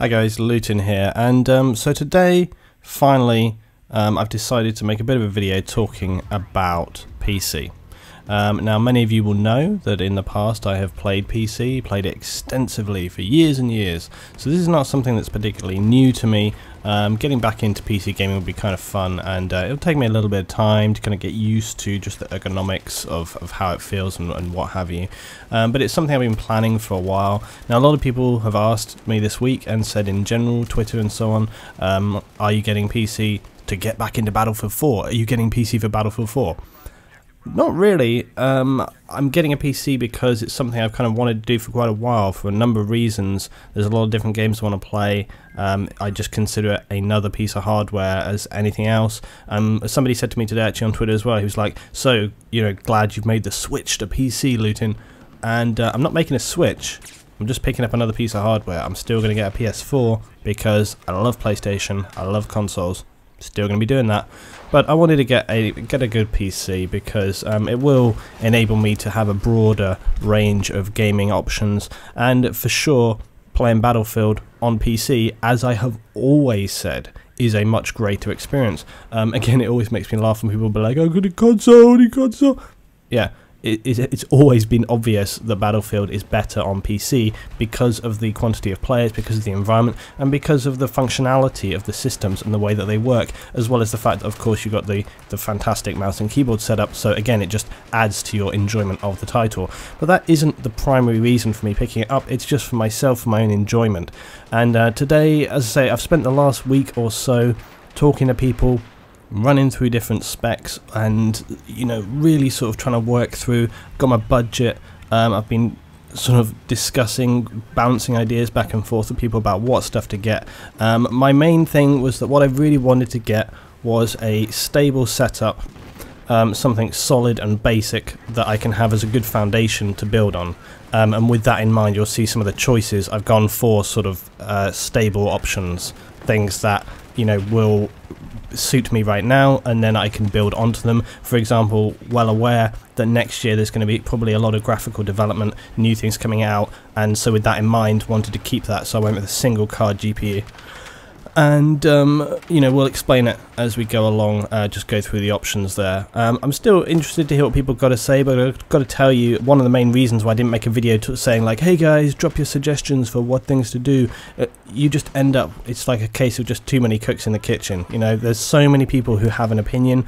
Hi guys, Luetin here, and so today, finally, I've decided to make a bit of a video talking about PC. Now many of you will know that in the past I have played PC, played it extensively for years and years, so this is not something that's particularly new to me. Getting back into PC gaming would be kind of fun, and it'll take me a little bit of time to kind of get used to just the ergonomics of how it feels and what have you. But it's something I've been planning for a while. Now a lot of people have asked me this week and said in general, Twitter and so on, are you getting PC to get back into Battlefield 4? Are you getting PC for Battlefield 4? Not really. I'm getting a PC because it's something I've kind of wanted to do for quite a while for a number of reasons. There's a lot of different games I want to play. I just consider it another piece of hardware as anything else. Somebody said to me today actually on Twitter as well, he was like, so, you know, glad you've made the switch to PC, Luetin. And I'm not making a switch. I'm just picking up another piece of hardware. I'm still going to get a PS4 because I love PlayStation, I love consoles. Still going to be doing that, but I wanted to get a good PC because it will enable me to have a broader range of gaming options, and for sure playing Battlefield on PC, as I have always said, is a much greater experience. Again, it always makes me laugh when people be like, "I got a console." Yeah. It's always been obvious that Battlefield is better on PC because of the quantity of players, because of the environment, and because of the functionality of the systems and the way that they work, as well as the fact that of course you've got the fantastic mouse and keyboard setup, so again it just adds to your enjoyment of the title. But that isn't the primary reason for me picking it up, it's just for myself, for my own enjoyment. And today, as I say, I've spent the last week or so talking to people, running through different specs, and you know, really sort of trying to work through, got my budget. I've been sort of discussing, bouncing ideas back and forth with people about what stuff to get. My main thing was that what I really wanted to get was a stable setup, something solid and basic that I can have as a good foundation to build on. And with that in mind, you'll see some of the choices I've gone for, sort of stable options, things that, you know, will suit me right now, and then I can build onto them. For example, well aware that next year there's going to be probably a lot of graphical development, new things coming out, and so with that in mind, wanted to keep that, so I went with a single card GPU. And you know, we'll explain it as we go along, just go through the options there. I'm still interested to hear what people got to say, but I've got to tell you, one of the main reasons why I didn't make a video saying like, hey guys, drop your suggestions for what things to do, you just end up, it's like a case of just too many cooks in the kitchen. You know, there's so many people who have an opinion.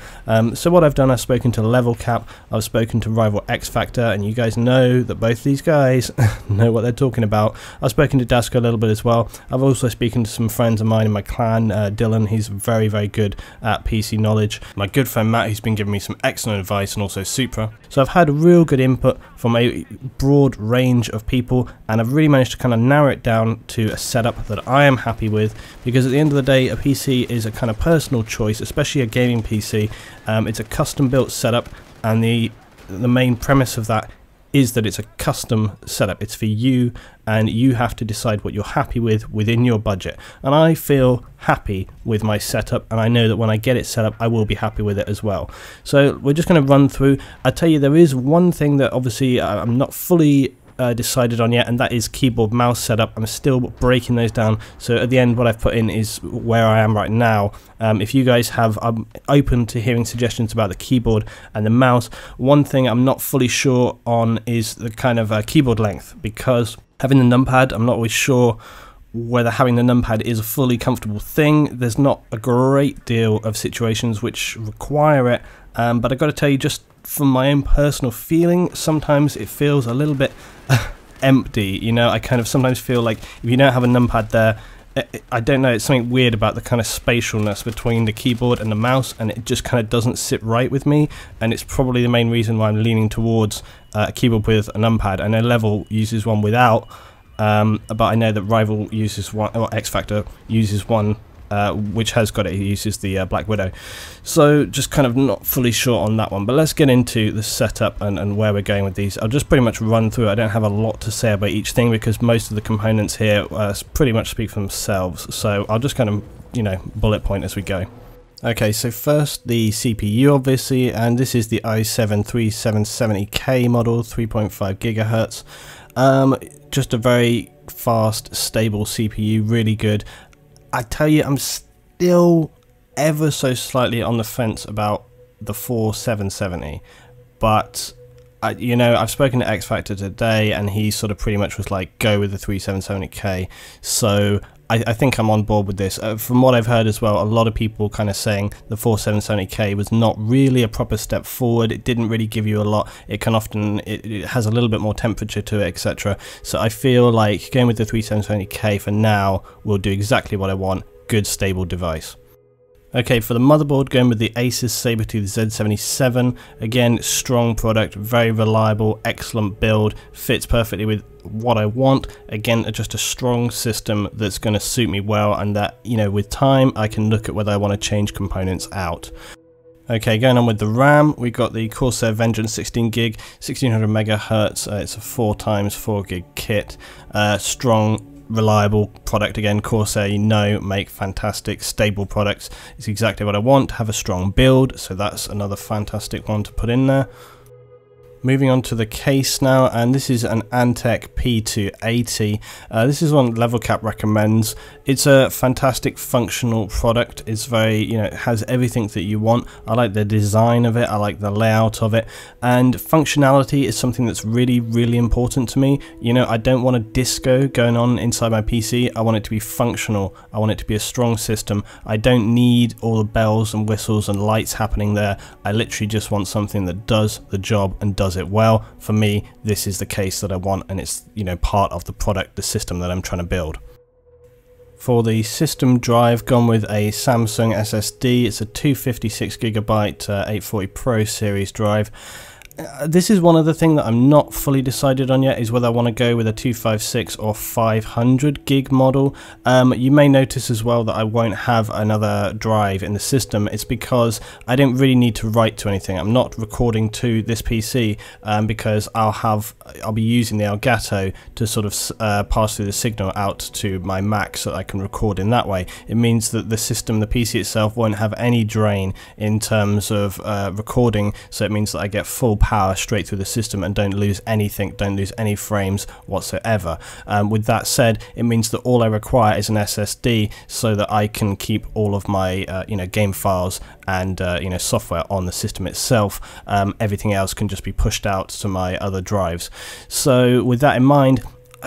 So what I've done, I've spoken to Level Cap, I've spoken to Rival X Factor, and you guys know that both these guys know what they're talking about. I've spoken to Dasko a little bit as well. I've also spoken to some friends of mine in my clan, Dylan, he's very, very good at PC knowledge. My good friend Matt, who's been giving me some excellent advice, and also Supra. So I've had real good input from a broad range of people, and I've really managed to kind of narrow it down to a setup that I am happy with, because at the end of the day, a PC is a kind of personal choice, especially a gaming PC. It's a custom built setup, and the main premise of that is that it's a custom setup. It's for you, and you have to decide what you're happy with within your budget. And I feel happy with my setup, and I know that when I get it set up, I will be happy with it as well. So we're just going to run through. I tell you, there is one thing that obviously I'm not fully decided on yet, and that is keyboard mouse setup. I'm still breaking those down, so at the end what I've put in is where I am right now. If you guys have, I'm open to hearing suggestions about the keyboard and the mouse. One thing I'm not fully sure on is the kind of keyboard length, because having the numpad, I'm not always sure whether having the numpad is a fully comfortable thing. There's not a great deal of situations which require it, but I've got to tell you, just from my own personal feeling, sometimes it feels a little bit empty. You know, I kind of sometimes feel like if you don't have a numpad there, I don't know, it's something weird about the kind of spatialness between the keyboard and the mouse, and it just kind of doesn't sit right with me, and it's probably the main reason why I'm leaning towards a keyboard with a numpad. I know Level uses one without, but I know that Rival uses one, or X Factor uses one which has got it. He uses the Black Widow. So just kind of not fully sure on that one, but let's get into the setup and where we're going with these. I'll just pretty much run through. I don't have a lot to say about each thing because most of the components here pretty much speak for themselves, so I'll just kind of, you know, bullet point as we go. Okay, so first the CPU obviously, and this is the i7-3770K model, 3.5 gigahertz. Just a very fast, stable CPU, really good. I tell you, I'm still ever so slightly on the fence about the 4770, but you know, I've spoken to X Factor today, and he sort of pretty much was like, go with the 3770K. So I think I'm on board with this. From what I've heard as well, a lot of people kind of saying the 4770K was not really a proper step forward. It didn't really give you a lot. It can often, it has a little bit more temperature to it, etc. So I feel like going with the 3770K for now will do exactly what I want. Good, stable device. Okay, for the motherboard, going with the Asus Sabretooth Z77. Again, strong product, very reliable, excellent build, fits perfectly with what I want. Again, just a strong system that's going to suit me well, and that, you know, with time I can look at whether I want to change components out. Okay, going on with the RAM, we got the Corsair Vengeance 16 gig, 1600 megahertz. It's a 4x4 gig kit. Strong, reliable product. Again, Corsair, you know, make fantastic stable products. It's exactly what I want. Have a strong build, so that's another fantastic one to put in there. Moving on to the case now, and this is an Antec P280. This is one Level Cap recommends. It's a fantastic functional product. It's very, you know, it has everything that you want. I like the design of it, I like the layout of it, and functionality is something that's really, really important to me. You know, I don't want a disco going on inside my PC. I want it to be functional. I want it to be a strong system. I don't need all the bells and whistles and lights happening there. I literally just want something that does the job and does it well. For me, this is the case that I want, and it's, you know, part of the product, the system that I'm trying to build. For the system drive, gone with a Samsung SSD. It's a 256GB 840 Pro series drive. This is one of the things that I'm not fully decided on yet, is whether I want to go with a 256 or 500 gig model. You may notice as well that I won't have another drive in the system. It's because I don't really need to write to anything. I'm not recording to this PC because I'll be using the Elgato to sort of pass through the signal out to my Mac so that I can record in that way. It means that the system, the PC itself, won't have any drain in terms of recording, so it means that I get full power straight through the system and don't lose anything, don't lose any frames whatsoever. With that said, it means that all I require is an SSD so that I can keep all of my you know, game files and you know, software on the system itself. Everything else can just be pushed out to my other drives. So with that in mind,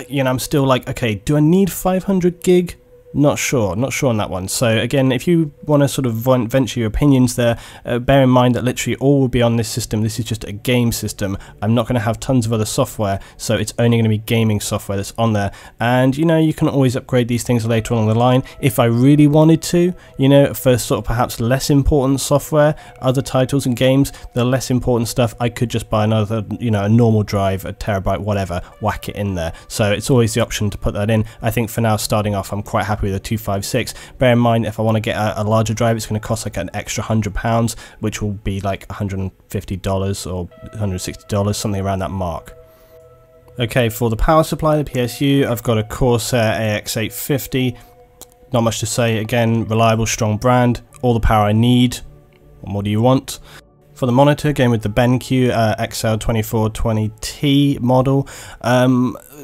you know, I'm still like, okay, do I need 500 gig? Not sure on that one. So again, if you want to sort of venture your opinions there, bear in mind that literally all will be on this system. This is just a game system. I'm not going to have tons of other software, so it's only going to be gaming software that's on there. And you know, you can always upgrade these things later on the line if I really wanted to, you know, for sort of perhaps less important software, other titles and games, the less important stuff, I could just buy another, you know, a normal drive, a terabyte, whatever, whack it in there. So it's always the option to put that in. I think for now, starting off, I'm quite happy with a 256. Bear in mind, if I want to get a larger drive, it's going to cost like an extra £100, which will be like $150 or $160, something around that mark. Okay, for the power supply, the PSU, I've got a Corsair AX850. Not much to say. Again, reliable, strong brand, all the power I need. What more do you want? For the monitor, going with the BenQ XL2420T model.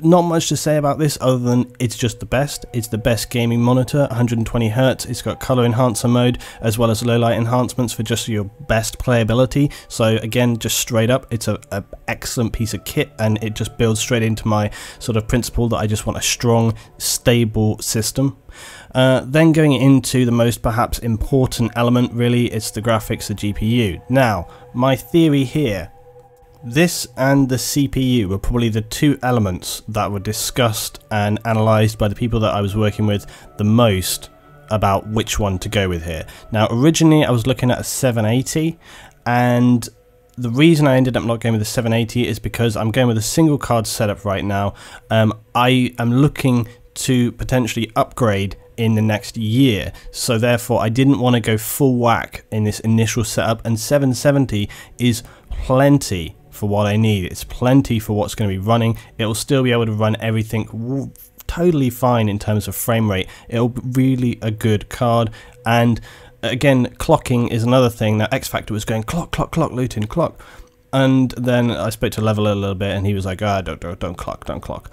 Not much to say about this other than it's just the best. It's the best gaming monitor, 120Hz. It's got color enhancer mode as well as low light enhancements for just your best playability. So again, just straight up, it's an excellent piece of kit, and it just builds straight into my sort of principle that I just want a strong, stable system. Then going into the most perhaps important element, really, it's the graphics, the GPU. Now, my theory here, this and the CPU were probably the two elements that were discussed and analysed by the people that I was working with the most about which one to go with here. Now, originally I was looking at a 780, and the reason I ended up not going with the 780 is because I'm going with a single card setup right now. I am looking to potentially upgrade in the next year, so therefore I didn't want to go full whack in this initial setup, and 770 is plenty for what I need. It's plenty for what's going to be running. It'll still be able to run everything totally fine in terms of frame rate. It'll be really a good card. And again, clocking is another thing. Now, X Factor was going clock, Luetin, clock. And then I spoke to Leveler a little bit, and he was like, don't clock.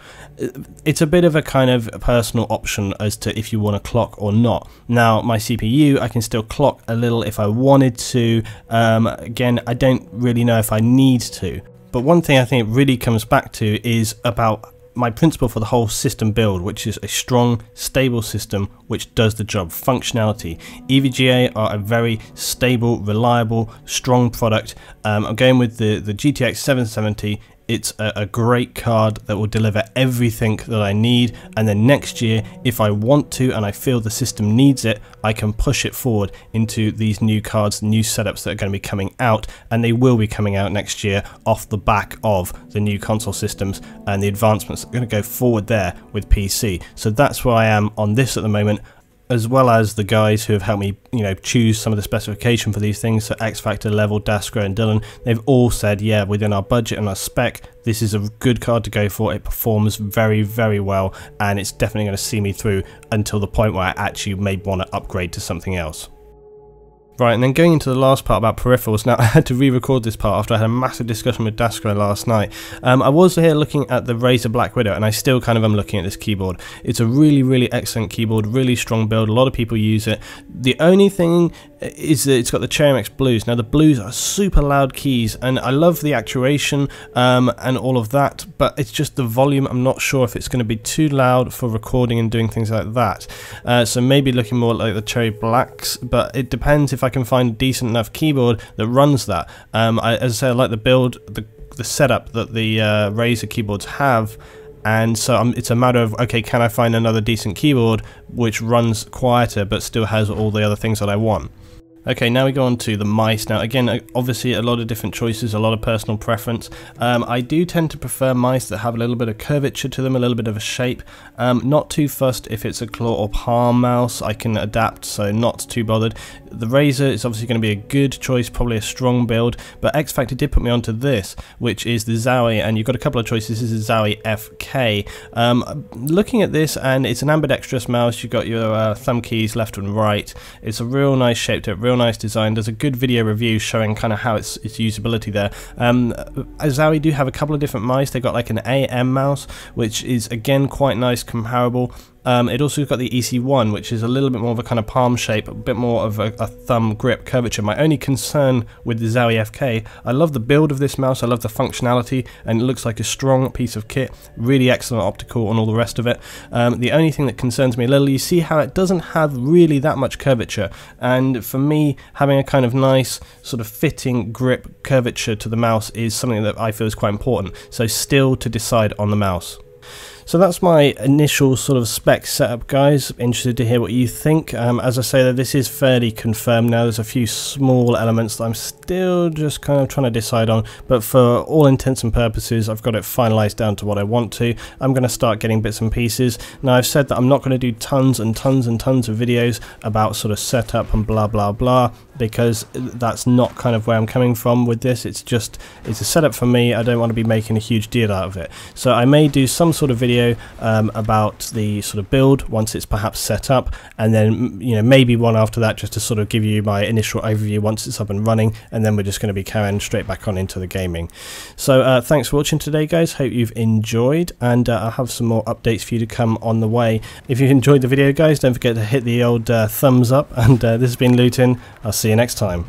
It's a bit of a kind of personal option as to if you want to clock or not. Now, my CPU, I can still clock a little if I wanted to. Again, I don't really know if I need to. But one thing I think it really comes back to is about my principle for the whole system build, which is a strong, stable system which does the job. Functionality. EVGA are a very stable, reliable, strong product. I'm going with the GTX 770. It's a great card that will deliver everything that I need, and then next year, if I want to and I feel the system needs it, I can push it forward into these new cards, new setups that are going to be coming out, and they will be coming out next year off the back of the new console systems and the advancements that are going to go forward there with PC. So that's where I am on this at the moment, as well as the guys who have helped me, choose some of the specification for these things. So X Factor, Level, Daskro and Dylan, they've all said, yeah, within our budget and our spec, this is a good card to go for. It performs very, very well, and it's definitely going to see me through until the point where I actually may want to upgrade to something else. Right, and then going into the last part about peripherals. Now, I had to re-record this part after I had a massive discussion with Daskro last night. I was here looking at the Razer Black Widow, and I still kind of am looking at this keyboard. It's a really, really excellent keyboard, really strong build. A lot of people use it. The only thing is that it's got the Cherry MX blues. Now, the blues are super loud keys, and I love the actuation and all of that, but it's just the volume. I'm not sure if it's going to be too loud for recording and doing things like that. So maybe looking more like the Cherry Blacks, but it depends if I can find a decent enough keyboard that runs that. As I say, I like the build, the setup that the Razer keyboards have, and so it's a matter of, okay, can I find another decent keyboard which runs quieter but still has all the other things that I want. Okay, now we go on to the mice. Now again, obviously a lot of different choices, a lot of personal preference. I do tend to prefer mice that have a little bit of curvature to them, a little bit of a shape. Not too fussed if it's a claw or palm mouse, I can adapt, so not too bothered. The Razer is obviously going to be a good choice, probably a strong build, but X Factor did put me onto this, which is the Zowie, and you've got a couple of choices. This is Zowie FK. Looking at this, and it's an ambidextrous mouse, you've got your thumb keys left and right. It's a real nice shape to it, real nice design. There's a good video review showing kind of how its usability there. Zowie do have a couple of different mice. They've got like an AM mouse, which is again quite nice, comparable. It also got the EC1, which is a little bit more of a kind of palm shape, a bit more of a thumb grip curvature. My only concern with the Zowie FK, I love the build of this mouse, I love the functionality, and it looks like a strong piece of kit, really excellent optical and all the rest of it. The only thing that concerns me a little, you see how it doesn't have really that much curvature, and for me, having a kind of nice sort of fitting grip curvature to the mouse is something that I feel is quite important, so still to decide on the mouse. So that's my initial sort of spec setup, guys. Interested to hear what you think. As I say, that this is fairly confirmed now. There's a few small elements that I'm still just kind of trying to decide on, but for all intents and purposes, I've got it finalized down to what I want to. I'm going to start getting bits and pieces. Now, I've said that I'm not going to do tons and tons and tons of videos about sort of setup and blah blah blah, because that's not kind of where I'm coming from with this. It's a setup for me. I don't want to be making a huge deal out of it. So I may do some sort of video about the sort of build once it's perhaps set up, and then maybe one after that just to sort of give you my initial overview once it's up and running, and then we're just going to be carrying straight back on into the gaming. So thanks for watching today, guys. Hope you've enjoyed, and I'll have some more updates for you to come on the way. If you've enjoyed the video, guys, don't forget to hit the old thumbs up, and this has been Luetin. I'll see you next time.